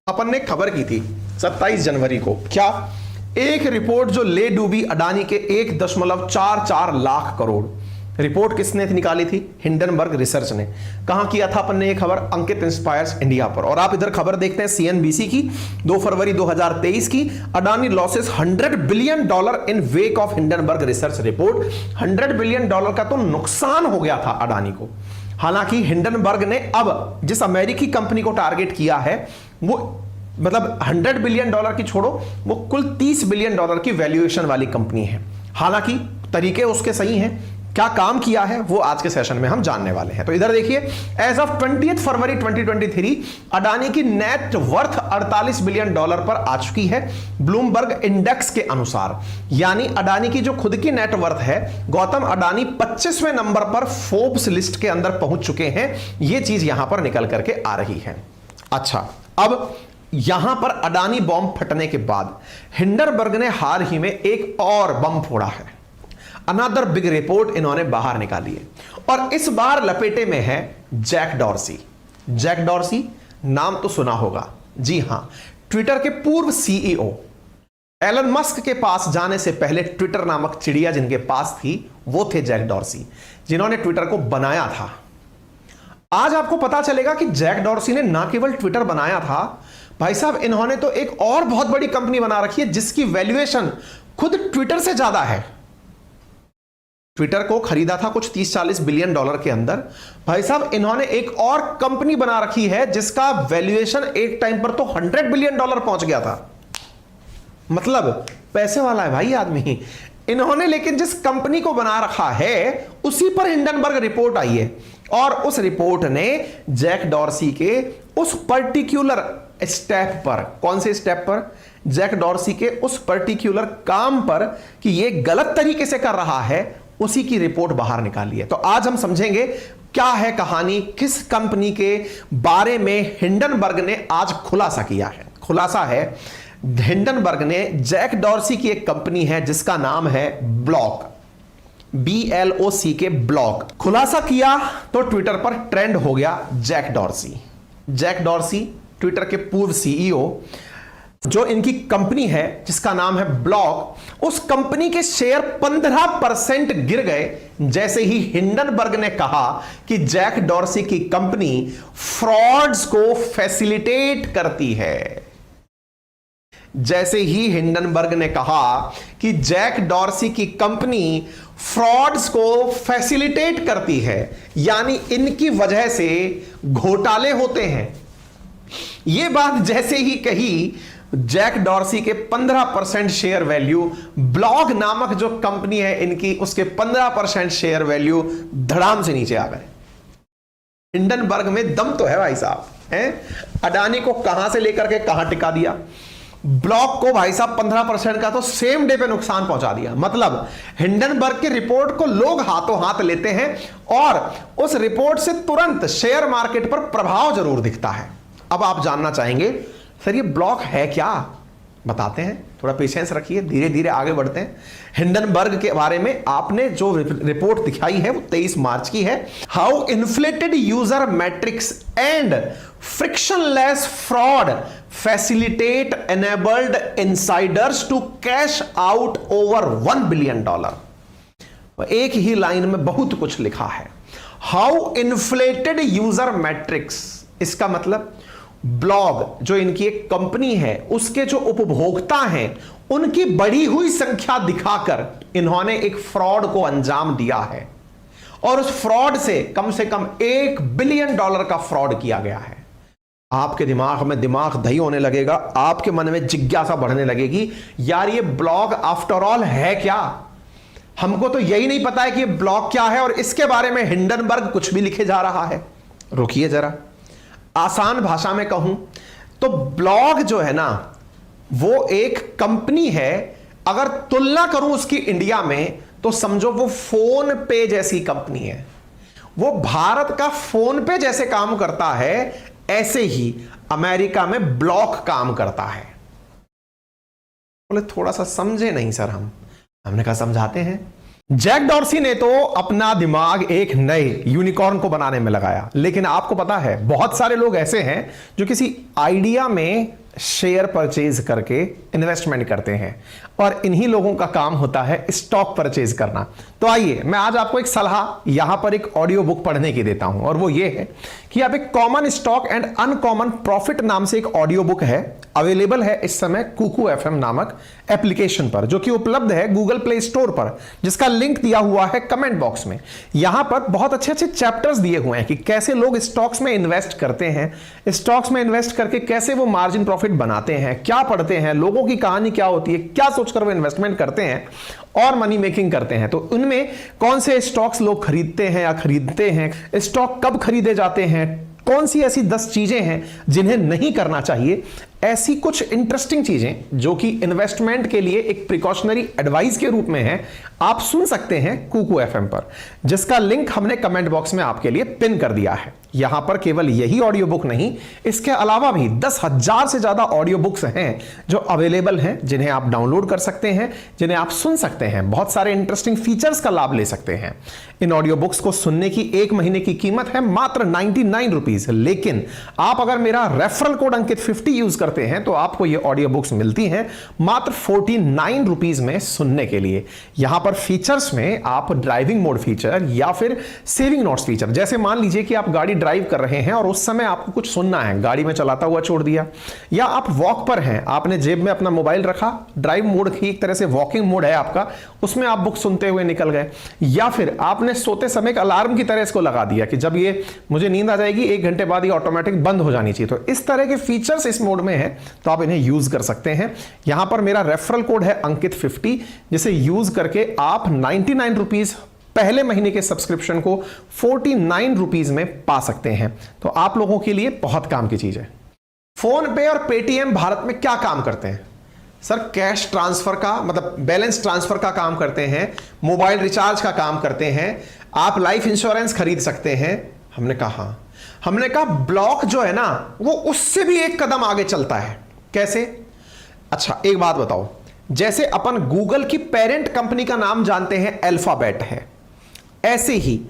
अपन ने खबर की थी 27 जनवरी को, क्या एक रिपोर्ट जो ले डूबी अडानी के 1.44 लाख करोड़, रिपोर्ट किसने निकाली थी? हिंडनबर्ग रिसर्च ने। कहां किया था अपन ने ये खबर? अंकित इंस्पायर्स इंडिया पर। और आप इधर खबर देखते हैं सीएनबीसी की 2 फरवरी 2023 की, Adani losses $100 billion in wake of Hindenburg research report. $100 billion का तो नुकसान हो गया था अडानी को। हालांकि हिंडनबर्ग ने अब जिस अमेरिकी कंपनी को टारगेट किया है वो मतलब $100 बिलियन की छोड़ो, वो कुल $30 बिलियन की वैल्यूएशन वाली कंपनी है। हालांकि तरीके उसके सही हैं, क्या काम किया है वो आज के सेशन में हम जानने वाले हैं। तो इधर देखिए, एज ऑफ 20 फरवरी 2023 अडानी की नेट वर्थ $48 बिलियन पर आ चुकी है ब्लूमबर्ग इंडेक्स के अनुसार। यानी अडानी की जो खुद की नेट वर्थ है, गौतम अडानी 25वें नंबर पर फोर्ब्स लिस्ट के अंदर पहुंच चुके हैं। यह चीज यहां पर निकल करके आ रही है। अच्छा, अब यहां पर अडानी बॉम्ब फटने के बाद हिंडनबर्ग ने हाल ही में एक और बम फोड़ा है। अनदर बिग रिपोर्ट इन्होंने बाहर निकाली है और इस बार लपेटे में है जैक डॉर्सी। जैक डॉर्सी नाम तो सुना होगा, जी हां, ट्विटर के पूर्व सीईओ। एलन मस्क के पास जाने से पहले ट्विटर नामक चिड़िया जिनके पास थी वो थे जैक डॉर्सी, जिन्होंने ट्विटर को बनाया था। आज आपको पता चलेगा कि जैक डॉर्सी ने ना केवल ट्विटर बनाया था, भाई साहब इन्होंने तो एक और बहुत बड़ी कंपनी बना रखी है जिसकी वैल्यूएशन खुद ट्विटर से ज्यादा है। ट्विटर को खरीदा था कुछ 30-40 बिलियन डॉलर के अंदर। भाई साहब इन्होंने एक और कंपनी बना रखी है जिसका वैल्यूएशन एक टाइम पर तो $100 बिलियन पहुंच गया था। मतलब पैसे वाला है भाई आदमी। इन्होंने लेकिन जिस कंपनी को बना रखा है उसी पर हिंडनबर्ग रिपोर्ट आई है और उस रिपोर्ट ने जैक डॉर्सी के उस पर्टिकुलर स्टेप पर, कौन से स्टेप पर? जैक डॉर्सी के उस पर्टिकुलर काम पर कि यह गलत तरीके से कर रहा है, उसी की रिपोर्ट बाहर निकाली है। तो आज हम समझेंगे क्या है कहानी, किस कंपनी के बारे में हिंडनबर्ग ने आज खुलासा किया है। खुलासा है हिंडनबर्ग ने जैक डॉर्सी की एक कंपनी है जिसका नाम है ब्लॉक, BLOCK ब्लॉक, खुलासा किया तो ट्विटर पर ट्रेंड हो गया Jack Dorsey. Jack Dorsey Twitter के पूर्व सीईओ, जो इनकी कंपनी है जिसका नाम है ब्लॉक, उस कंपनी के शेयर 15% गिर गए जैसे ही हिंडनबर्ग ने कहा कि जैक डॉर्सी की कंपनी फ्रॉड्स को फैसिलिटेट करती है। जैसे ही हिंडनबर्ग ने कहा कि जैक डॉर्सी की कंपनी फ्रॉड्स को फैसिलिटेट करती है, यानी इनकी वजह से घोटाले होते हैं, यह बात जैसे ही कही, जैक डॉर्सी के 15% शेयर वैल्यू, ब्लॉग नामक जो कंपनी है इनकी, उसके 15% शेयर वैल्यू धड़ाम से नीचे आ गए। हिंडनबर्ग में दम तो है भाई साहब, हैं? अडानी को कहां से लेकर के कहां टिका दिया, ब्लॉक को भाई साहब 15% का तो सेम डे पे नुकसान पहुंचा दिया। मतलब हिंडनबर्ग की रिपोर्ट को लोग हाथों हाथ लेते हैं और उस रिपोर्ट से तुरंत शेयर मार्केट पर प्रभाव जरूर दिखता है। अब आप जानना चाहेंगे सर ये ब्लॉक है क्या? बताते हैं, थोड़ा पेशेंस रखिए, धीरे धीरे आगे बढ़ते हैं। हिंडनबर्ग के बारे में आपने जो रिपोर्ट दिखाई है वो 23 मार्च की है। How inflated user metrics and frictionless fraud facilitate enabled insiders to cash out over $1 billion. एक ही लाइन में बहुत कुछ लिखा है। हाउ इन्फ्लेटेड यूजर मैट्रिक्स, इसका मतलब ब्लॉग जो इनकी एक कंपनी है उसके जो उपभोक्ता हैं उनकी बढ़ी हुई संख्या दिखाकर इन्होंने एक फ्रॉड को अंजाम दिया है और उस फ्रॉड से कम $1 बिलियन का फ्रॉड किया गया है। आपके दिमाग में दिमाग दही होने लगेगा, आपके मन में जिज्ञासा बढ़ने लगेगी, यार ये ब्लॉग आफ्टर ऑल है क्या? हमको तो यही नहीं पता है कि ये ब्लॉग क्या है और इसके बारे में हिंडनबर्ग कुछ भी लिखे जा रहा है। रुकिए जरा, आसान भाषा में कहूं तो ब्लॉग जो है ना वो एक कंपनी है। अगर तुलना करूं उसकी इंडिया में तो समझो वो फोन पे जैसी कंपनी है। वो भारत का फोन पे जैसे काम करता है, ऐसे ही अमेरिका में ब्लॉक काम करता है। बोले थोड़ा सा समझे नहीं सर, हमने कहा समझाते हैं। जैक डॉर्सी ने तो अपना दिमाग एक नए यूनिकॉर्न को बनाने में लगाया, लेकिन आपको पता है बहुत सारे लोग ऐसे हैं जो किसी आइडिया में शेयर परचेज करके इन्वेस्टमेंट करते हैं, और इन्हीं लोगों का काम होता है स्टॉक परचेज करना। तो आइए मैं आज आपको एक सलाह यहां पर एक ऑडियो बुक पढ़ने की देता हूं, और वो ये है कि आप एक common stock and uncommon profit नाम से एक ऑडियो बुक है, अवेलेबल है इस समय कुकू एफएम नामक एप्लीकेशन पर, जो कि उपलब्ध है गूगल प्ले स्टोर पर, जिसका लिंक दिया हुआ है कमेंट बॉक्स में। यहां पर बहुत अच्छे अच्छे चैप्टर्स दिए हुए हैं कि कैसे लोग स्टॉक्स में इन्वेस्ट करते हैं, स्टॉक्स में इन्वेस्ट करके कैसे वो मार्जिन प्रॉफिट बनाते हैं, क्या पढ़ते हैं, लोगों की कहानी क्या होती है, क्या सोचकर वो इन्वेस्टमेंट करते हैं और मनी मेकिंग करते हैं। तो उनमें कौन से स्टॉक्स लोग खरीदते हैं या खरीदते हैं, स्टॉक कब खरीदे जाते हैं, कौन सी ऐसी 10 चीजें हैं जिन्हें नहीं करना चाहिए, ऐसी कुछ इंटरेस्टिंग चीजें जो कि इन्वेस्टमेंट के लिए एक प्रिकॉशनरी एडवाइस के रूप में है, आप सुन सकते हैं कुकू एफएम पर, जिसका लिंक हमने कमेंट बॉक्स में आपके लिए पिन कर दिया है। यहां पर केवल यही ऑडियो बुक नहीं, इसके अलावा भी 10,000 से ज्यादा ऑडियो बुक्स हैं जो अवेलेबल हैं, जिन्हें आप डाउनलोड कर सकते हैं, जिन्हें आप सुन सकते हैं, बहुत सारे इंटरेस्टिंग फीचर्स का लाभ ले सकते हैं। इन ऑडियो बुक्स को सुनने की 1 महीने की कीमत है मात्र 99 रुपीज, लेकिन आप अगर मेरा रेफरल कोड अंकित 50 यूज करते हैं तो आपको ये ऑडियो बुक्स मिलती हैं मात्र 49 रुपीज में सुनने के लिए। यहां पर फीचर्स में आप ड्राइविंग मोड फीचर या फिर सेविंग नोट्स फीचर, जैसे मान लीजिए कि आप गाड़ी ड्राइव कर रहे हैं और उस समय आपको कुछ सुनना है, गाड़ी में चलाता हुआ छोड़ दिया, या आप वॉक पर हैं, आपने जेब में अपना मोबाइल रखा, ड्राइव मोड की एक तरह से वॉकिंग मोड है आपका, उसमें आप बुक सुनते हुए निकल गए, या फिर आपने सोते समय एक अलार्म की तरह इसको लगा दिया कि जब ये मुझे नींद आ जाएगी 1 घंटे बाद ये ऑटोमेटिक बंद हो जानी चाहिए। तो इस तरह के फीचर्स इस मोड में है, तो आप इन्हें यूज कर सकते हैं। यहां पर मेरा रेफरल कोड है अंकित 50, जिसे यूज करके आप 99 रुपीज पहले महीने के सब्सक्रिप्शन को 49 रुपीज में पा सकते हैं। तो आप लोगों के लिए बहुत काम की चीज है। फोन पे और पेटीएम भारत में क्या काम करते हैं? सर कैश ट्रांसफर का, मतलब बैलेंस ट्रांसफर का काम करते हैं, मोबाइल रिचार्ज का काम करते हैं, आप लाइफ इंश्योरेंस खरीद सकते हैं। हमने कहा ब्लॉक जो है ना वो उससे भी एक कदम आगे चलता है। कैसे? अच्छा एक बात बताओ, जैसे अपन गूगल की पेरेंट कंपनी का नाम जानते हैं अल्फाबेट है, ऐसे ही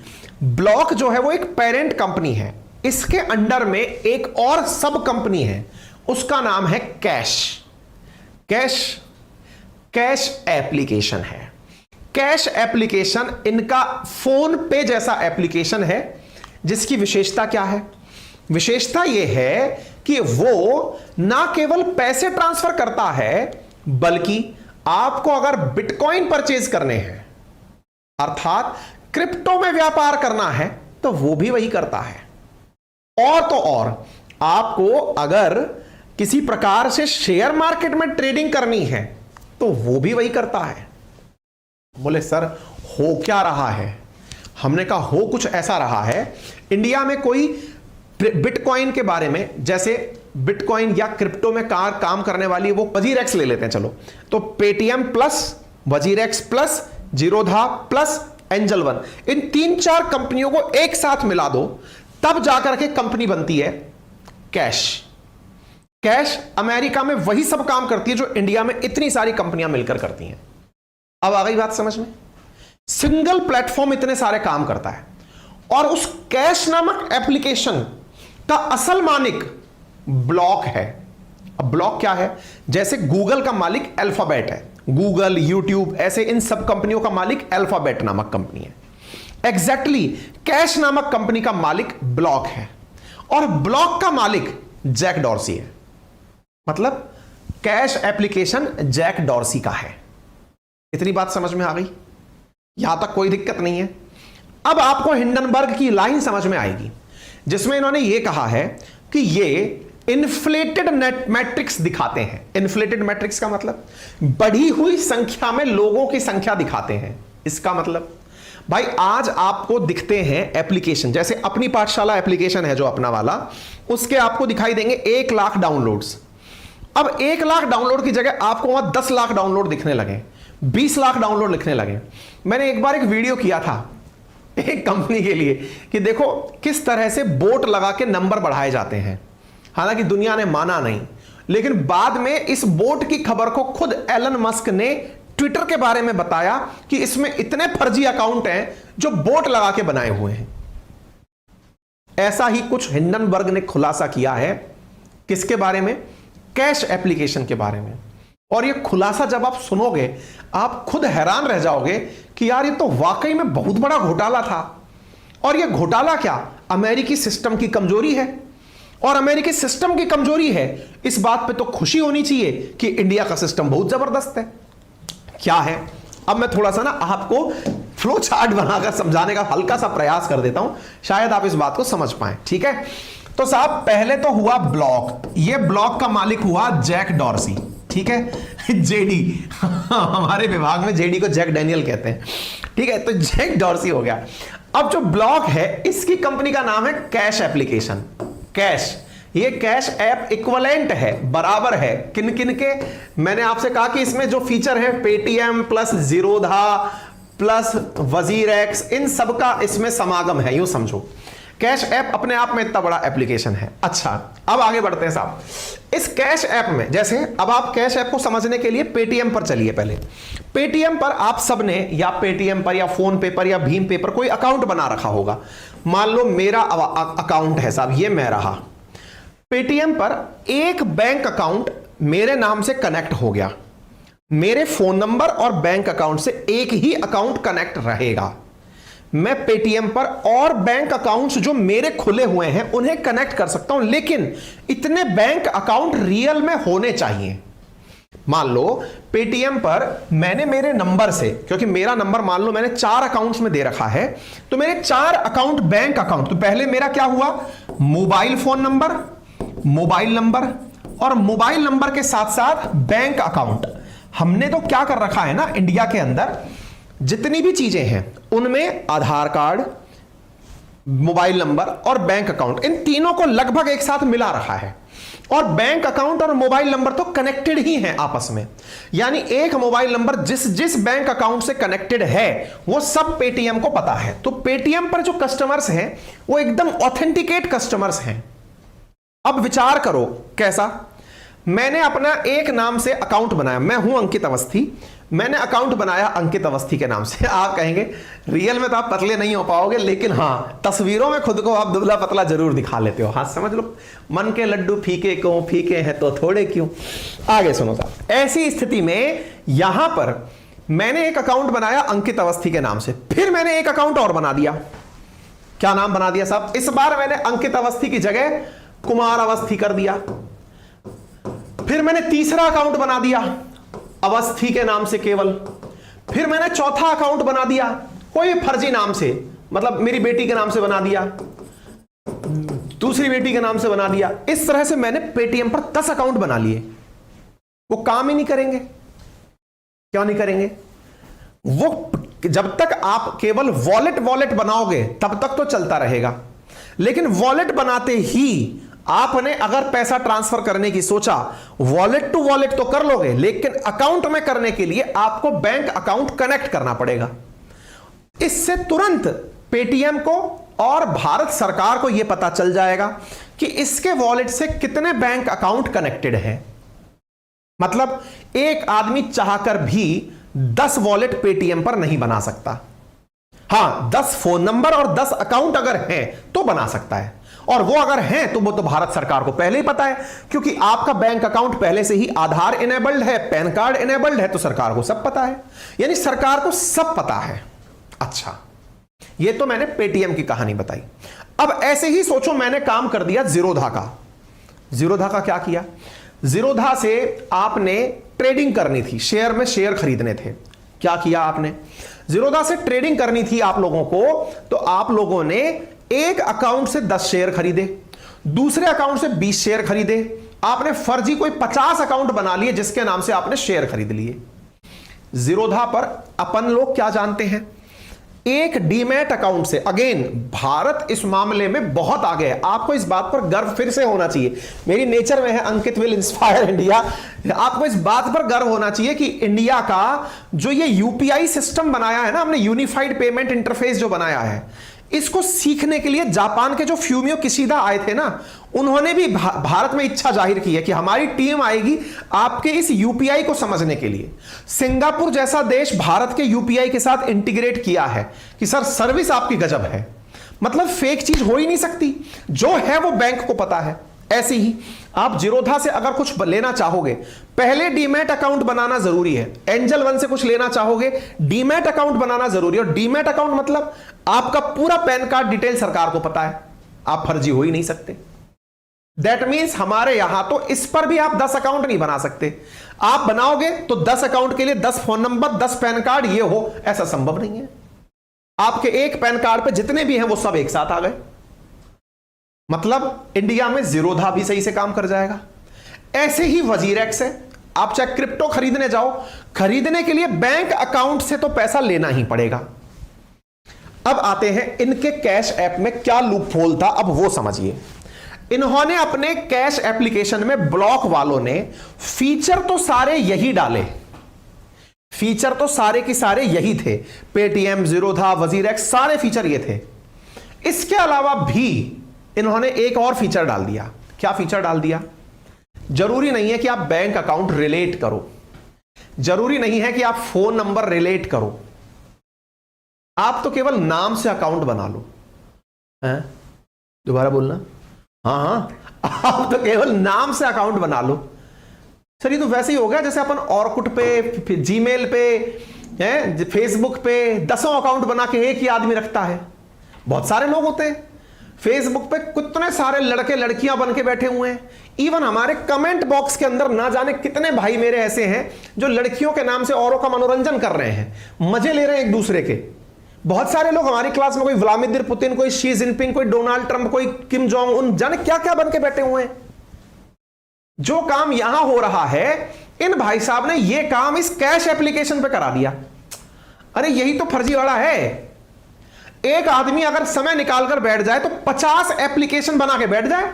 ब्लॉक जो है वो एक पेरेंट कंपनी है, इसके अंडर में एक और सब कंपनी है, उसका नाम है कैश एप्लीकेशन है। कैश एप्लीकेशन इनका फोन पे जैसा एप्लीकेशन है, जिसकी विशेषता क्या है? विशेषता यह है कि वो ना केवल पैसे ट्रांसफर करता है, बल्कि आपको अगर बिटकॉइन परचेज करने हैं, अर्थात क्रिप्टो में व्यापार करना है, तो वो भी वही करता है। और तो और आपको अगर किसी प्रकार से शेयर मार्केट में ट्रेडिंग करनी है, तो वो भी वही करता है। बोले सर हो क्या रहा है? हमने कहा हो कुछ ऐसा रहा है, इंडिया में कोई बिटकॉइन के बारे में, जैसे बिटकॉइन या क्रिप्टो में काम करने वाली वो वजीरेक्स ले लेते हैं, चलो तो Paytm plus, WazirX plus, Zerodha plus, Angel One, इन 3-4 कंपनियों को एक साथ मिला दो, तब जाकर के कंपनी बनती है कैश अमेरिका में वही सब काम करती है जो इंडिया में इतनी सारी कंपनियां मिलकर करती हैं। अब आ गई बात समझ में? सिंगल प्लेटफॉर्म इतने सारे काम करता है, और उस कैश नामक एप्लीकेशन का असल मालिक ब्लॉक है। अब ब्लॉक क्या है? जैसे गूगल का मालिक अल्फाबेट है, गूगल, यूट्यूब, ऐसे इन सब कंपनियों का मालिक अल्फाबेट नामक कंपनी है। एग्जैक्टली कैश नामक कंपनी का मालिक ब्लॉक है, और ब्लॉक का मालिक जैक डॉर्सी है। मतलब कैश एप्लीकेशन जैक डॉर्सी का है। इतनी बात समझ में आ गई? यहां तक कोई दिक्कत नहीं है। अब आपको हिंडनबर्ग की लाइन समझ में आएगी, जिसमें इन्होंने यह कहा है कि ये इन्फ्लेटेड नेट मैट्रिक्स दिखाते हैं। इन्फ्लेटेड मैट्रिक्स का मतलब बढ़ी हुई संख्या में लोगों की संख्या दिखाते हैं। इसका मतलब भाई आज आपको दिखते हैं एप्लीकेशन, जैसे अपनी पाठशाला एप्लीकेशन है जो अपना वाला, उसके आपको दिखाई देंगे 1 लाख डाउनलोड्स। अब 1 लाख डाउनलोड की जगह आपको वहां 10 लाख डाउनलोड दिखने लगे, 20 लाख डाउनलोड लिखने लगे। मैंने एक बार एक वीडियो किया था एक कंपनी के लिए कि देखो किस तरह से बोट लगा के नंबर बढ़ाए जाते हैं। हालांकि दुनिया ने माना नहीं, लेकिन बाद में इस बोट की खबर को खुद एलन मस्क ने ट्विटर के बारे में बताया कि इसमें इतने फर्जी अकाउंट हैं जो बोट लगा के बनाए हुए हैं। ऐसा ही कुछ हिंडनबर्ग ने खुलासा किया है। किसके बारे में? कैश एप्लीकेशन के बारे में। और यह खुलासा जब आप सुनोगे आप खुद हैरान रह जाओगे कि यार ये तो वाकई में बहुत बड़ा घोटाला था। और यह घोटाला क्या, अमेरिकी सिस्टम की कमजोरी है। और अमेरिकी सिस्टम की कमजोरी है, इस बात पे तो खुशी होनी चाहिए कि इंडिया का सिस्टम बहुत जबरदस्त है। क्या है? अब मैं थोड़ा सा ना आपको फ्लो चार्ट बनाकर समझाने का हल्का सा प्रयास कर देता हूं, शायद आप इस बात को समझ पाए। ठीक है, तो साहब पहले तो हुआ ब्लॉक। ये ब्लॉक का मालिक हुआ जैक डॉर्सी। ठीक है, जेडी हमारे विभाग में जेडी को जैक डैनियल कहते हैं। ठीक है, तो जैक डॉर्सी हो गया। अब जो ब्लॉक है इसकी कंपनी का नाम है कैश एप्लीकेशन। कैश, ये कैश ऐप इक्विवेलेंट है, बराबर है किन किन के? मैंने आपसे कहा कि इसमें जो फीचर है पेटीएम प्लस जीरोधा प्लस वजीर एक्स, इन सब का इसमें समागम है, यूं समझो। कैश ऐप अपने आप में इतना बड़ा एप्लीकेशन है। अच्छा, अब आगे बढ़ते हैं साहब। इस कैश ऐप में जैसे अब आप कैश ऐप को समझने के लिए पेटीएम पर चलिए। पहले पेटीएम पर आप सबने या पेटीएम पर या फोन पे पर या भीम पे पर कोई अकाउंट बना रखा होगा। मान लो मेरा अकाउंट है साहब, ये मैं रहा। पेटीएम पर एक बैंक अकाउंट मेरे नाम से कनेक्ट हो गया। मेरे फोन नंबर और बैंक अकाउंट से एक ही अकाउंट कनेक्ट रहेगा। मैं पेटीएम पर और बैंक अकाउंट्स जो मेरे खुले हुए हैं उन्हें कनेक्ट कर सकता हूं, लेकिन इतने बैंक अकाउंट रियल में होने चाहिए। मान लो पेटीएम पर मैंने मेरे नंबर से, क्योंकि मेरा नंबर मान लो मैंने 4 अकाउंट्स में दे रखा है, तो मेरे 4 अकाउंट बैंक अकाउंट, तो पहले मेरा क्या हुआ, mobile phone number, mobile number और मोबाइल नंबर के साथ साथ बैंक अकाउंट। हमने तो क्या कर रखा है ना, इंडिया के अंदर जितनी भी चीजें हैं उनमें आधार कार्ड, मोबाइल नंबर और बैंक अकाउंट, इन तीनों को लगभग एक साथ मिला रखा है। और बैंक अकाउंट और मोबाइल नंबर तो कनेक्टेड ही हैं आपस में, यानी एक मोबाइल नंबर जिस जिस बैंक अकाउंट से कनेक्टेड है वो सब पेटीएम को पता है। तो पेटीएम पर जो कस्टमर्स हैं वो एकदम ऑथेंटिकेट कस्टमर्स हैं। अब विचार करो कैसा, मैंने अपना एक नाम से अकाउंट बनाया, मैं हूं अंकित अवस्थी, मैंने अकाउंट बनाया अंकित अवस्थी के नाम से। आप कहेंगे रियल में तो आप पतले नहीं हो पाओगे, लेकिन हाँ तस्वीरों में खुद को आप दुबला पतला जरूर दिखा लेते हो। हाँ समझ लो, मन के लड्डू फीके क्यों, फीके हैं तो थोड़े क्यों। आगे सुनो साहब, ऐसी स्थिति में यहां पर मैंने एक अकाउंट बनाया अंकित अवस्थी के नाम से, फिर मैंने एक अकाउंट और बना दिया। क्या नाम बना दिया साहब? इस बार मैंने अंकित अवस्थी की जगह कुमार अवस्थी कर दिया। फिर मैंने तीसरा अकाउंट बना दिया अवस्थी के नाम से केवल। फिर मैंने चौथा अकाउंट बना दिया कोई फर्जी नाम से, मतलब मेरी बेटी के नाम से बना दिया, दूसरी बेटी के नाम से बना दिया। इस तरह से मैंने पेटीएम पर 10 अकाउंट बना लिए। वो काम ही नहीं करेंगे। क्यों नहीं करेंगे? वो जब तक आप केवल वॉलेट बनाओगे तब तक तो चलता रहेगा, लेकिन वॉलेट बनाते ही आपने अगर पैसा ट्रांसफर करने की सोचा, वॉलेट टू वॉलेट तो कर लोगे, लेकिन अकाउंट में करने के लिए आपको बैंक अकाउंट कनेक्ट करना पड़ेगा। इससे तुरंत पेटीएम को और भारत सरकार को यह पता चल जाएगा कि इसके वॉलेट से कितने बैंक अकाउंट कनेक्टेड हैं। मतलब एक आदमी चाहकर भी 10 वॉलेट पेटीएम पर नहीं बना सकता। हां, 10 फोन नंबर और 10 अकाउंट अगर हैं तो बना सकता है, और वो अगर हैं तो वो तो भारत सरकार को पहले ही पता है, क्योंकि आपका बैंक अकाउंट पहले से ही आधार इनेबल्ड है, पैन कार्ड इनेबल्ड है, तो सरकार को सब पता है, यानी सरकार को सब पता है। अच्छा, ये तो मैंने पेटीएम की कहानी बताई। अब ऐसे ही सोचो मैंने काम कर दिया जीरोधा का। जीरोधा का क्या किया? जीरोधा से आपने ट्रेडिंग करनी थी, शेयर में शेयर खरीदने थे। क्या किया आपने? जीरोधा से ट्रेडिंग करनी थी आप लोगों को, तो आप लोगों ने एक अकाउंट से 10 शेयर खरीदे, दूसरे अकाउंट से 20 शेयर खरीदे। आपने फर्जी कोई 50 अकाउंट बना लिए जिसके नाम से आपने शेयर खरीद लिए। जीरोधा पर अपन लोग क्या जानते हैं, एक डीमैट अकाउंट से, अगेन भारत इस मामले में बहुत आगे है, आपको इस बात पर गर्व फिर से होना चाहिए। मेरी नेचर में है अंकित विल इंस्पायर इंडिया। आपको इस बात पर गर्व होना चाहिए कि इंडिया का जो ये यूपीआई सिस्टम बनाया है ना हमने, यूनिफाइड पेमेंट इंटरफेस जो बनाया है, इसको सीखने के लिए जापान के जो फ्यूमियो किशिदा आए थे ना, उन्होंने भी भारत में इच्छा जाहिर की है कि हमारी टीम आएगी आपके इस यूपीआई को समझने के लिए। सिंगापुर जैसा देश भारत के यूपीआई के साथ इंटीग्रेट किया है कि सर सर्विस आपकी गजब है, मतलब फेक चीज हो ही नहीं सकती, जो है वो बैंक को पता है। ऐसे ही आप जीरोधा से अगर कुछ लेना चाहोगे, पहले डीमैट अकाउंट बनाना जरूरी है। एंजल वन से कुछ लेना चाहोगे, डीमैट अकाउंट बनाना जरूरी है। और डीमैट अकाउंट मतलब आपका पूरा पैन कार्ड डिटेल सरकार को पता है, आप फर्जी हो ही नहीं सकते। दैट मीन्स हमारे यहां तो इस पर भी आप 10 अकाउंट नहीं बना सकते। आप बनाओगे तो 10 अकाउंट के लिए 10 फोन नंबर, 10 पैन कार्ड ये हो, ऐसा संभव नहीं है। आपके एक पैन कार्ड पे जितने भी हैं वो सब एक साथ आ गए, मतलब इंडिया में जीरोधा भी सही से काम कर जाएगा। ऐसे ही वजीरेक्स है, आप चाहे क्रिप्टो खरीदने जाओ, खरीदने के लिए बैंक अकाउंट से तो पैसा लेना ही पड़ेगा। अब आते हैं इनके कैश ऐप में क्या लूप होल था, अब वो समझिए। इन्होंने अपने कैश एप्लीकेशन में, ब्लॉक वालों ने फीचर तो सारे यही डाले, फीचर तो सारे के सारे यही थे, पेटीएम, जीरोधा, वजीरेक्स, सारे फीचर ये थे। इसके अलावा भी इन्होंने एक और फीचर डाल दिया। क्या फीचर डाल दिया? जरूरी नहीं है कि आप बैंक अकाउंट रिलेट करो, जरूरी नहीं है कि आप फोन नंबर रिलेट करो, आप तो केवल नाम से अकाउंट बना लो। हैं? दोबारा बोलना। हाँ, आप तो केवल नाम से अकाउंट बना लो। सर ये तो वैसे ही हो गया जैसे अपन ऑर्कुट पे, जीमेल पे, फेसबुक पे 10 अकाउंट बना के एक ही आदमी रखता है। बहुत सारे लोग होते हैं फेसबुक पे, कितने सारे लड़के लड़कियां बन के बैठे हुए हैं। इवन हमारे कमेंट बॉक्स के अंदर ना जाने कितने भाई मेरे ऐसे हैं जो लड़कियों के नाम से औरों का मनोरंजन कर रहे हैं, मजे ले रहे हैं एक दूसरे के। बहुत सारे लोग हमारी क्लास में, कोई व्लादिमीर पुतिन, कोई शी जिनपिंग, कोई डोनाल्ड ट्रंप, कोई किम जोंग उन, जाने क्या क्या बन के बैठे हुए हैं। जो काम यहां हो रहा है, इन भाई साहब ने यह काम इस कैश एप्लीकेशन पे करा दिया। अरे यही तो फर्जीवाड़ा है। एक आदमी अगर समय निकालकर बैठ जाए तो 50 एप्लीकेशन बना के बैठ जाए,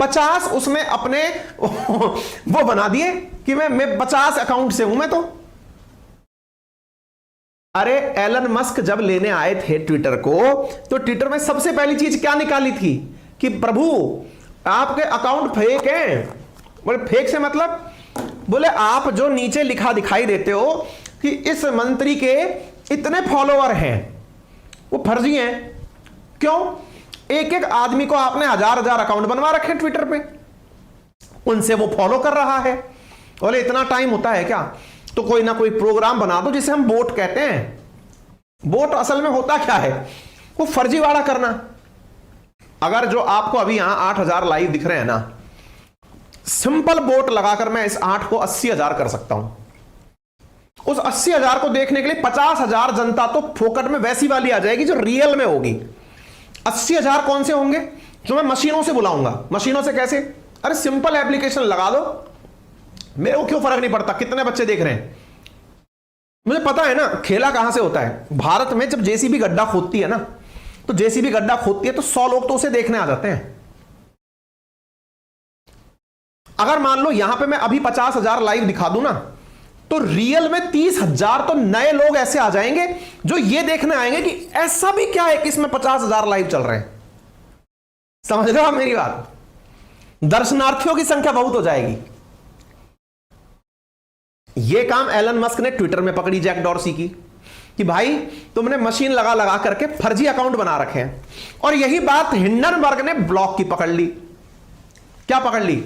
50 उसमें अपने वो बना दिए कि मैं 50 अकाउंट से हूं मैं तो। अरे एलन मस्क जब लेने आए थे ट्विटर को, तो ट्विटर में सबसे पहली चीज क्या निकाली थी कि प्रभु आपके अकाउंट फेक हैं। बोले फेक से मतलब? बोले आप जो नीचे लिखा दिखाई देते हो कि इस मंत्री के इतने फॉलोअर हैं, वो फर्जी हैं। क्यों? एक एक आदमी को आपने 1000 अकाउंट बनवा रखे ट्विटर पे, उनसे वो फॉलो कर रहा है। बोले इतना टाइम होता है क्या? तो कोई ना कोई प्रोग्राम बना दो जिसे हम बोट कहते हैं। बोट असल में होता क्या है? वो फर्जीवाड़ा करना। अगर जो आपको अभी यहां 8000 लाइव दिख रहे हैं ना, सिंपल बोट लगाकर मैं इस 8 को 80,000 कर सकता हूं। उस 80,000 को देखने के लिए 50,000 जनता तो फोकट में वैसी वाली आ जाएगी जो रियल में होगी। 80,000 कौन से होंगे? जो मैं मशीनों से बुलाऊंगा। मशीनों से कैसे? अरे सिंपल एप्लीकेशन लगा दो, मेरे को क्यों फर्क नहीं पड़ता कितने बच्चे देख रहे हैं। मुझे पता है ना खेला कहां से होता है। भारत में जब जेसीबी गड्ढा खोदती है ना, तो जेसीबी गड्ढा खोदती है तो 100 लोग तो उसे देखने आ जाते हैं। अगर मान लो यहां पे मैं अभी 50,000 लाइव दिखा दूं ना, तो रियल में 30,000 तो नए लोग ऐसे आ जाएंगे जो ये देखने आएंगे कि ऐसा भी क्या है कि इसमें 50,000 लाइव चल रहे हैं। समझ रहे हो आप मेरी बात? दर्शनार्थियों की संख्या बहुत हो जाएगी। यह काम एलन मस्क ने ट्विटर में पकड़ी जैक डॉर्सी की कि भाई तुमने मशीन लगा लगा करके फर्जी अकाउंट बना रखे हैं। और यही बात हिंडनबर्ग ने ब्लॉक की पकड़ ली। क्या पकड़ ली?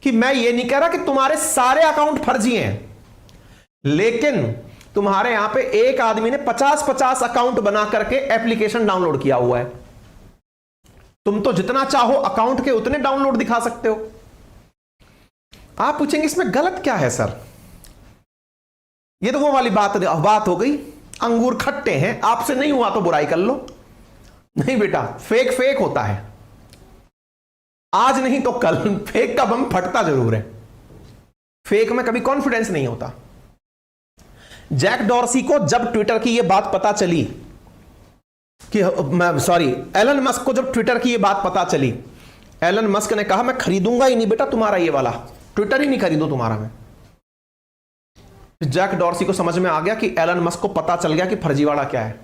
कि मैं ये नहीं कह रहा कि तुम्हारे सारे अकाउंट फर्जी हैं, लेकिन तुम्हारे यहां पे एक आदमी ने 50-50 अकाउंट बना करके एप्लीकेशन डाउनलोड किया हुआ है। तुम तो जितना चाहो अकाउंट के उतने डाउनलोड दिखा सकते हो। आप पूछेंगे इसमें गलत क्या है सर? ये तो वो वाली बात हो गई, अंगूर खट्टे हैं, आपसे नहीं हुआ तो बुराई कर लो। नहीं बेटा, फेक फेक होता है, आज नहीं तो कल फेक का बम फटता जरूर है। फेक में कभी कॉन्फिडेंस नहीं होता। जैक डॉर्सी को जब ट्विटर की यह बात पता चली कि एलन मस्क को जब ट्विटर की यह बात पता चली, एलन मस्क ने कहा मैं खरीदूंगा ही नहीं बेटा तुम्हारा ये वाला ट्विटर, ही नहीं खरीदूं तुम्हारा मैं। जैक डॉर्सी को समझ में आ गया कि एलन मस्क को पता चल गया कि फर्जीवाड़ा क्या है।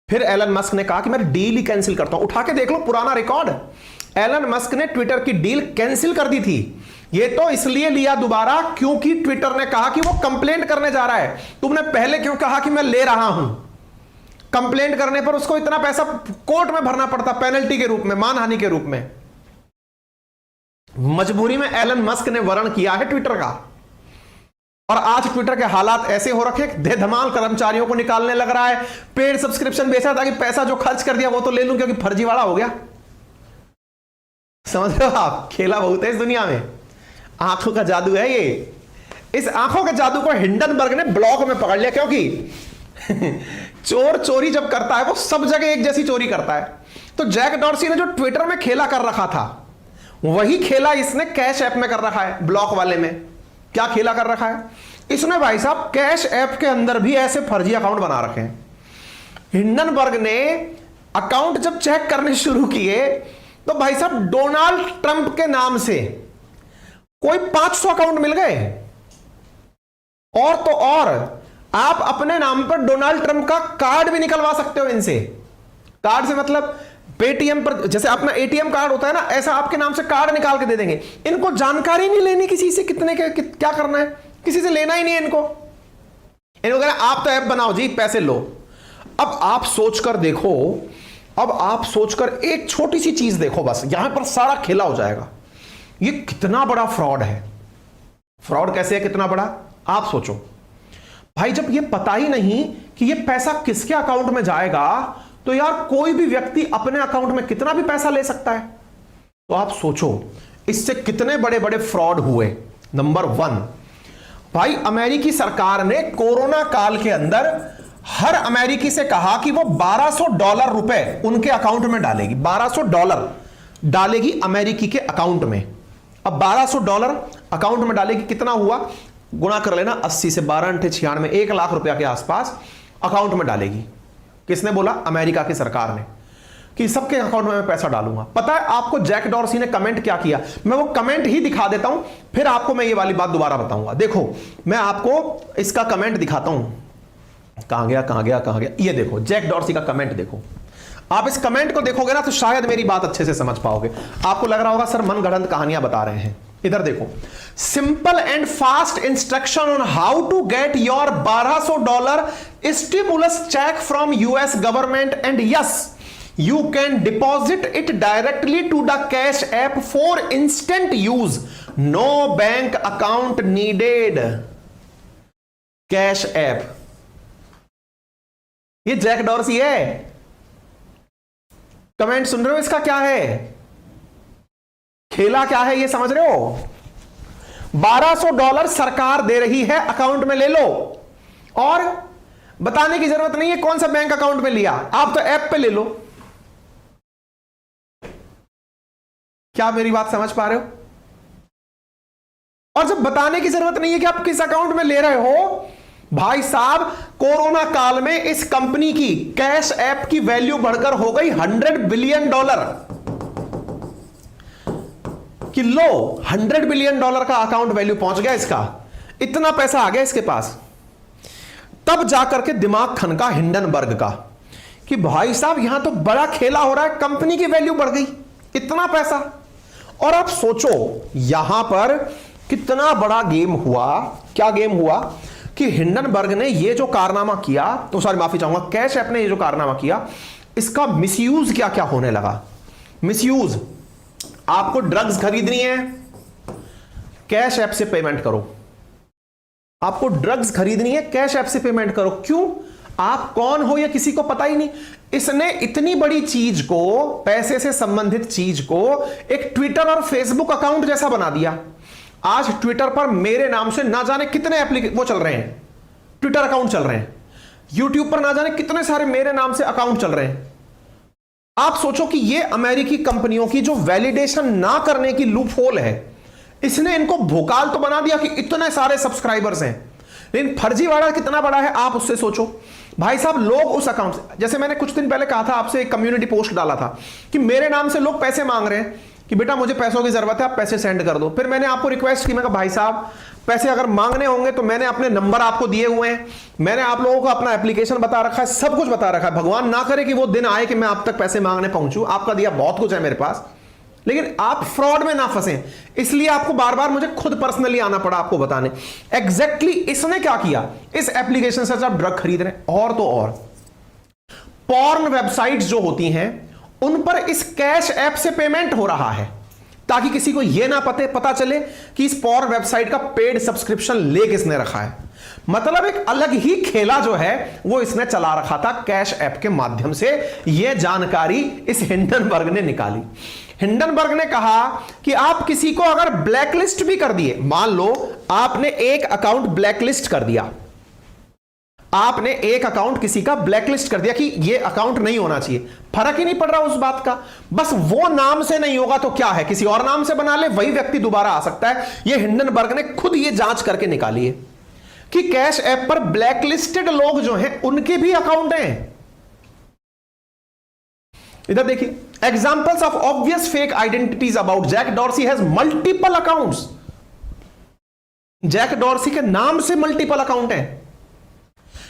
फिर एलन मस्क ने कहा कि मैं डील ही कैंसिल करता हूं। उठा के देख लो पुराना रिकॉर्ड, एलन मस्क ने ट्विटर की डील कैंसिल कर दी थी। ये तो इसलिए लिया दोबारा क्योंकि ट्विटर ने कहा कि वो कंप्लेंट करने जा रहा है। तुमने पहले क्यों कहा कि मैं ले रहा हूं? कंप्लेंट करने पर उसको इतना पैसा कोर्ट में भरना पड़ता, पेनल्टी के रूप में, मानहानि के रूप में। मजबूरी में एलन मस्क ने वर्ण किया है ट्विटर का। और आज ट्विटर के हालात ऐसे हो रखे, दे धमाल कर्मचारियों को निकालने लग रहा है, पेड सब्सक्रिप्शन बेचा ताकि पैसा जो खर्च कर दिया वो तो ले लूं क्योंकि फर्जीवाड़ा हो गया। समझ रहे हो आप? खेला बहुत है इस दुनिया में, आंखों का जादू है ये। इस आंखों के जादू को हिंडनबर्ग ने ब्लॉक में पकड़ लिया, क्योंकि चोर चोरी जब करता है वो सब जगह एक जैसी चोरी करता है। तो जैक डॉर्सी ने जो ट्विटर में खेला कर रखा था वही खेला इसने कैश ऐप में कर रखा है। ब्लॉक वाले में क्या खेला कर रखा है इसने? भाई साहब कैश ऐप के अंदर भी ऐसे फर्जी अकाउंट बना रखे हैं। हिंडनबर्ग ने अकाउंट जब चेक करने शुरू किए तो भाई साहब डोनाल्ड ट्रंप के नाम से कोई 500 अकाउंट मिल गए। और तो और आप अपने नाम पर डोनाल्ड ट्रंप का कार्ड भी निकलवा सकते हो इनसे। कार्ड से मतलब पेटीएम पर जैसे अपना एटीएम कार्ड होता है ना, ऐसा आपके नाम से कार्ड निकाल के दे देंगे। इनको जानकारी नहीं लेनी किसी से, कितने के क्या करना है, किसी से लेना ही नहीं है इनको कहना आप तो ऐप बनाओ जी, पैसे लो। अब आप सोचकर देखो, अब आप सोचकर एक छोटी सी चीज देखो, बस यहां पर सारा खेला हो जाएगा। ये कितना बड़ा फ्रॉड है। फ्रॉड कैसे है, कितना बड़ा आप सोचो भाई। जब ये पता ही नहीं कि ये पैसा किसके अकाउंट में जाएगा तो यार कोई भी व्यक्ति अपने अकाउंट में कितना भी पैसा ले सकता है। तो आप सोचो इससे कितने बड़े बड़े फ्रॉड हुए। नंबर 1 भाई, अमेरिकी सरकार ने कोरोना काल के अंदर हर अमेरिकी से कहा कि वो $1200 रुपए उनके अकाउंट में डालेगी। $1200 डालेगी अमेरिकी के अकाउंट में। अब $1200 अकाउंट में डालेगी, कितना हुआ गुणा कर लेना, 80 से 12 × 96, 1 लाख रुपया के आसपास अकाउंट में डालेगी। किसने बोला? अमेरिका की सरकार ने, कि सबके अकाउंट में मैं पैसा डालूंगा। पता है आपको जैक डॉर्सी ने कमेंट क्या किया? मैं वो कमेंट ही दिखा देता हूं, फिर आपको मैं ये वाली बात दोबारा बताऊंगा। देखो मैं आपको इसका कमेंट दिखाता हूं। कहां गया कहां गया कहां गया, ये देखो जैक डॉर्सी का कमेंट देखो। आप इस कमेंट को देखोगे ना तो शायद मेरी बात अच्छे से समझ पाओगे। आपको लग रहा होगा सर मनगढ़ंत कहानियां बता रहे हैं। इधर देखो, simple and fast instruction on how to get your $1200 stimulus check from US government and yes you can deposit it directly to the cash app for instant use, no bank account needed। Cash app, ये Jack Dorsey है। Comment सुन रहे हो? इसका क्या है, खेला क्या है ये समझ रहे हो? $1200 सरकार दे रही है, अकाउंट में ले लो, और बताने की जरूरत नहीं है कौन सा बैंक अकाउंट में लिया, आप तो ऐप पे ले लो। क्या मेरी बात समझ पा रहे हो? और जब बताने की जरूरत नहीं है कि आप किस अकाउंट में ले रहे हो, भाई साहब कोरोना काल में इस कंपनी की कैश ऐप की वैल्यू बढ़कर हो गई $100 बिलियन कि लो $100 बिलियन का अकाउंट वैल्यू पहुंच गया इसका, इतना पैसा आ गया इसके पास। तब जाकर के दिमाग खनका हिंडनबर्ग का कि भाई साहब यहां तो बड़ा खेला हो रहा है, कंपनी की वैल्यू बढ़ गई, इतना पैसा। और आप सोचो यहां पर कितना बड़ा गेम हुआ। क्या गेम हुआ कि हिंडनबर्ग ने ये जो कारनामा किया, तो सॉरी माफी चाहूंगा, कैश ऐप ने ये जो कारनामा किया, इसका मिसयूज क्या क्या होने लगा। मिसयूज, आपको ड्रग्स खरीदनी है, कैश ऐप से पेमेंट करो। आपको ड्रग्स खरीदनी है, कैश ऐप से पेमेंट करो। क्यों? आप कौन हो ये किसी को पता ही नहीं। इसने इतनी बड़ी चीज को, पैसे से संबंधित चीज को एक ट्विटर और फेसबुक अकाउंट जैसा बना दिया। आज ट्विटर पर मेरे नाम से ना जाने कितने वो चल रहे हैं, ट्विटर अकाउंट चल रहे हैं। यूट्यूब पर ना जाने कितने सारे मेरे नाम से अकाउंट चल रहे हैं। आप सोचो कि ये अमेरिकी कंपनियों की जो वैलिडेशन ना करने की लूप होल है, इसने इनको भोकाल तो बना दिया कि इतने सारे सब्सक्राइबर्स हैं, लेकिन फर्जीवाड़ा कितना बड़ा है आप उससे सोचो। भाई साहब लोग उस अकाउंट से, जैसे मैंने कुछ दिन पहले कहा था आपसे, एक कम्युनिटी पोस्ट डाला था कि मेरे नाम से लोग पैसे मांग रहे हैं, कि बेटा मुझे पैसों की जरूरत है, आप पैसे सेंड कर दो। फिर मैंने आपको रिक्वेस्ट की, मैं कहा भाई साहब पैसे अगर मांगने होंगे तो मैंने अपने नंबर आपको दिए हुए हैं, मैंने आप लोगों को अपना एप्लीकेशन बता रखा है, सब कुछ बता रखा है। भगवान ना करे कि वो दिन आए कि मैं आप तक पैसे मांगने पहुंचूं, आपका दिया बहुत कुछ है मेरे पास, लेकिन आप फ्रॉड में ना फंसे, इसलिए आपको बार बार मुझे खुद पर्सनली आना पड़ा आपको बताने एग्जैक्टली इसने क्या किया। इस एप्लीकेशन से आप ड्रग खरीद रहे हैं, और तो और पॉर्न वेबसाइट्स जो होती हैं उन पर इस कैश ऐप से पेमेंट हो रहा है, ताकि किसी को यह ना पता चले कि इस पॉर्न वेबसाइट का पेड सब्सक्रिप्शन ले किसने रखा है। मतलब एक अलग ही खेला जो है वो इसने चला रखा था कैश ऐप के माध्यम से। यह जानकारी इस हिंडनबर्ग ने निकाली। हिंडनबर्ग ने कहा कि आप किसी को अगर ब्लैकलिस्ट भी कर दिए, मान लो आपने एक अकाउंट ब्लैकलिस्ट कर दिया, आपने एक अकाउंट किसी का ब्लैकलिस्ट कर दिया कि यह अकाउंट नहीं होना चाहिए, फर्क ही नहीं पड़ रहा उस बात का, बस वो नाम से नहीं होगा तो क्या है, किसी और नाम से बना ले, वही व्यक्ति दोबारा आ सकता है। यह हिंडनबर्ग ने खुद यह जांच करके निकाली है कि कैश ऐप पर ब्लैकलिस्टेड लोग जो हैं उनके भी अकाउंट हैं। इधर देखिए, examples of obvious fake identities about Jack Dorsey has multiple accounts. Jack Dorsey के नाम से मल्टीपल अकाउंट हैं,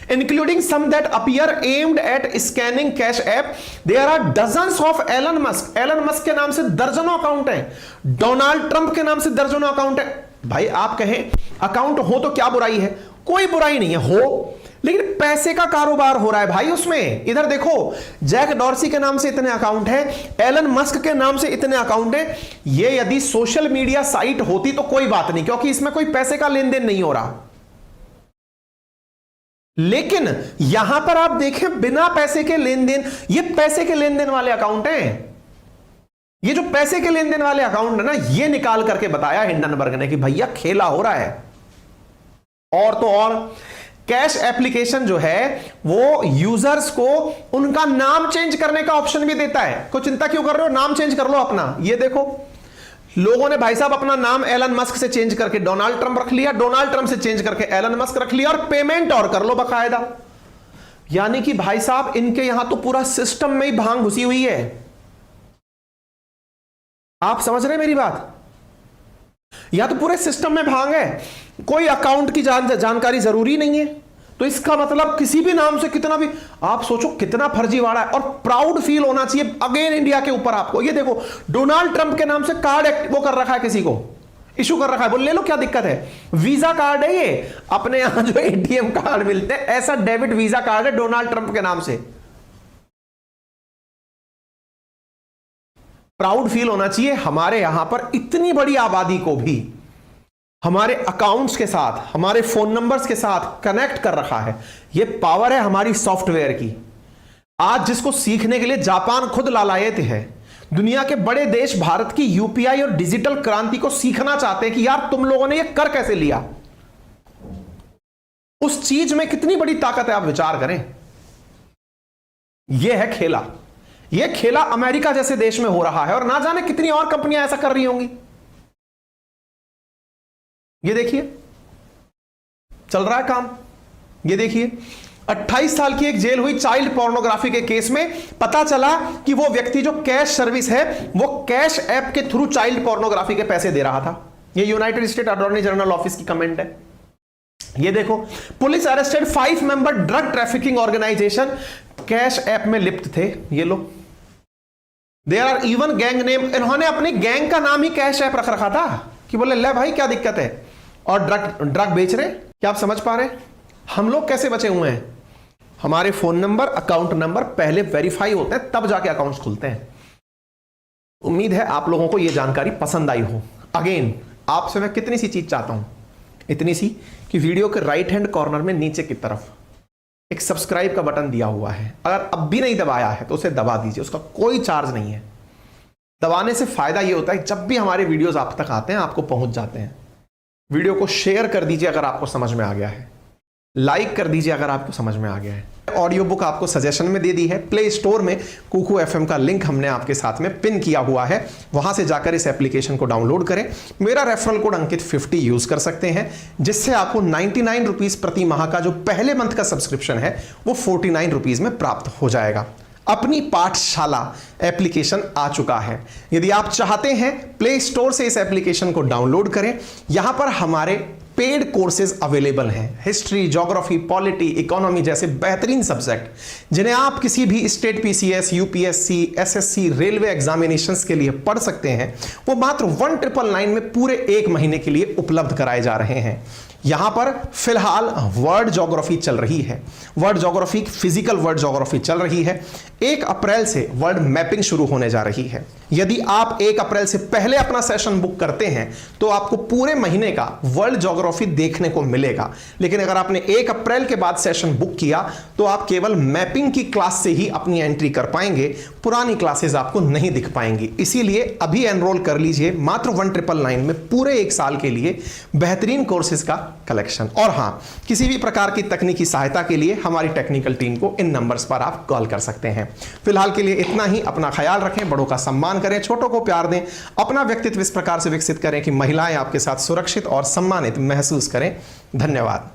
including some that appear aimed at scanning cash app. There are dozens of Elon Musk. Elon Musk के नाम से दर्जनों account हैं, Donald Trump के नाम से दर्जनों अकाउंट है। भाई आप कहें अकाउंट हो तो क्या बुराई है, कोई बुराई नहीं है, हो, लेकिन पैसे का कारोबार हो रहा है भाई उसमें। इधर देखो, जैक डॉर्सी के नाम से इतने अकाउंट हैं, एलन मस्क के नाम से इतने अकाउंट हैं। ये यदि सोशल मीडिया साइट होती तो कोई बात नहीं, क्योंकि इसमें कोई पैसे का लेन देन नहीं हो रहा, लेकिन यहां पर आप देखें बिना पैसे के लेन देन, ये पैसे के लेन देन वाले अकाउंट हैं। ये जो पैसे के लेन देन वाले अकाउंट है ना, ये निकाल करके बताया हिंडनबर्ग ने कि भैया खेला हो रहा है। और तो और कैश एप्लीकेशन जो है वो यूजर्स को उनका नाम चेंज करने का ऑप्शन भी देता है। कोई चिंता क्यों कर रहे हो, नाम चेंज कर लो अपना। ये देखो, लोगों ने भाई साहब अपना नाम एलन मस्क से चेंज करके डोनाल्ड ट्रंप रख लिया, डोनाल्ड ट्रंप से चेंज करके एलन मस्क रख लिया, और पेमेंट और कर लो बकायदा। यानी कि भाई साहब इनके यहां तो पूरा सिस्टम में ही भांग घुसी हुई है। आप समझ रहे हैं मेरी बात? यहां तो पूरे सिस्टम में भांग है, कोई अकाउंट की जानकारी जरूरी नहीं है। तो इसका मतलब किसी भी नाम से कितना भी, आप सोचो कितना फर्जीवाड़ा है। और प्राउड फील होना चाहिए अगेन इंडिया के ऊपर आपको। ये देखो, डोनाल्ड ट्रंप के नाम से कार्ड वो कर रखा है, किसी को इशू कर रखा है, बोल ले लो क्या दिक्कत है, वीजा कार्ड है ये, अपने यहां जो एटीएम कार्ड मिलते हैं ऐसा डेबिट वीजा कार्ड है डोनाल्ड ट्रंप के नाम से। प्राउड फील होना चाहिए हमारे यहां पर इतनी बड़ी आबादी को भी हमारे अकाउंट्स के साथ, हमारे फोन नंबर्स के साथ कनेक्ट कर रखा है। यह पावर है हमारी सॉफ्टवेयर की। आज जिसको सीखने के लिए जापान खुद लालायित है, दुनिया के बड़े देश भारत की यूपीआई और डिजिटल क्रांति को सीखना चाहते हैं कि यार तुम लोगों ने यह कर कैसे लिया। उस चीज में कितनी बड़ी ताकत है, आप विचार करें। यह है खेला। यह खेला अमेरिका जैसे देश में हो रहा है, और ना जाने कितनी और कंपनियां ऐसा कर रही होंगी। ये देखिए चल रहा है काम। ये देखिए 28 साल की एक जेल हुई चाइल्ड पोर्नोग्राफी के केस में। पता चला कि वो व्यक्ति जो कैश सर्विस है वो कैश ऐप के थ्रू चाइल्ड पोर्नोग्राफी के पैसे दे रहा था। ये United State attorney general office की कमेंट है। ये देखो, police arrested 5 member drug trafficking organization, cash app में लिप्त थे ये लोग। There are even gang name, इन्होंने अपनी गैंग का नाम ही कैश ऐप रख रखा था कि बोले ले भाई क्या दिक्कत है, और ड्रग बेच रहे। क्या आप समझ पा रहे हैं हम लोग कैसे बचे हुए हैं? हमारे फोन नंबर, अकाउंट नंबर पहले वेरीफाई होते हैं, तब जाके अकाउंट्स खुलते हैं। उम्मीद है आप लोगों को यह जानकारी पसंद आई हो। अगेन आपसे मैं कितनी सी चीज चाहता हूं, इतनी सी कि वीडियो के राइट हैंड कॉर्नर में नीचे की तरफ एक सब्सक्राइब का बटन दिया हुआ है, अगर अब भी नहीं दबाया है तो उसे दबा दीजिए। उसका कोई चार्ज नहीं है। दबाने से फायदा यह होता है जब भी हमारे वीडियोस आप तक आते हैं आपको पहुंच जाते हैं। वीडियो को शेयर कर दीजिए अगर आपको समझ में आ गया है, लाइक कर दीजिए अगर आपको समझ में आ गया है। ऑडियो बुक आपको सजेशन में दे दी है, प्ले स्टोर में कुकू एफएम का लिंक हमने आपके साथ में पिन किया हुआ है, वहां से जाकर इस एप्लीकेशन को डाउनलोड करें। मेरा रेफरल कोड अंकित 50 यूज कर सकते हैं, जिससे आपको 99 रुपीज प्रति माह का जो पहले मंथ का सब्सक्रिप्शन है वो 49 रुपीज में प्राप्त हो जाएगा। अपनी पाठशाला एप्लीकेशन आ चुका है। यदि आप चाहते हैं प्ले स्टोर से इस एप्लीकेशन को डाउनलोड करें। यहां पर हमारे पेड कोर्सेज अवेलेबल हैं, हिस्ट्री, ज्योग्राफी, पॉलिटी, इकोनॉमी जैसे बेहतरीन सब्जेक्ट जिन्हें आप किसी भी state PCS, UPSC, SSC, railway examinations के लिए पढ़ सकते हैं। वो मात्र 1999 में पूरे 1 महीने के लिए उपलब्ध कराए जा रहे हैं। यहां पर फिलहाल वर्ल्ड ज्योग्राफी चल रही है, world geography, physical world geography चल रही है। 1 अप्रैल से वर्ल्ड मैपिंग शुरू होने जा रही है। यदि आप 1 अप्रैल से पहले अपना सेशन बुक करते हैं तो आपको पूरे महीने का वर्ल्ड ज्योग्राफी देखने को मिलेगा। लेकिन अगर आपने 1 अप्रैल के बाद सेशन बुक किया तो आप केवल मैपिंग की क्लास से ही अपनी एंट्री कर पाएंगे, पुरानी क्लासेस आपको नहीं दिख पाएंगी। इसीलिए अभी एनरोल कर लीजिए मात्र 1999 में पूरे 1 साल के लिए बेहतरीन कोर्सेज का कलेक्शन। और हां, किसी भी प्रकार की तकनीकी सहायता के लिए हमारी टेक्निकल टीम को इन नंबर्स पर आप कॉल कर सकते हैं। फिलहाल के लिए इतना ही। अपना ख्याल रखें, बड़ों का सम्मान करें, छोटों को प्यार दें, अपना व्यक्तित्व इस प्रकार से विकसित करें कि महिलाएं आपके साथ सुरक्षित और सम्मानित महसूस करें। धन्यवाद।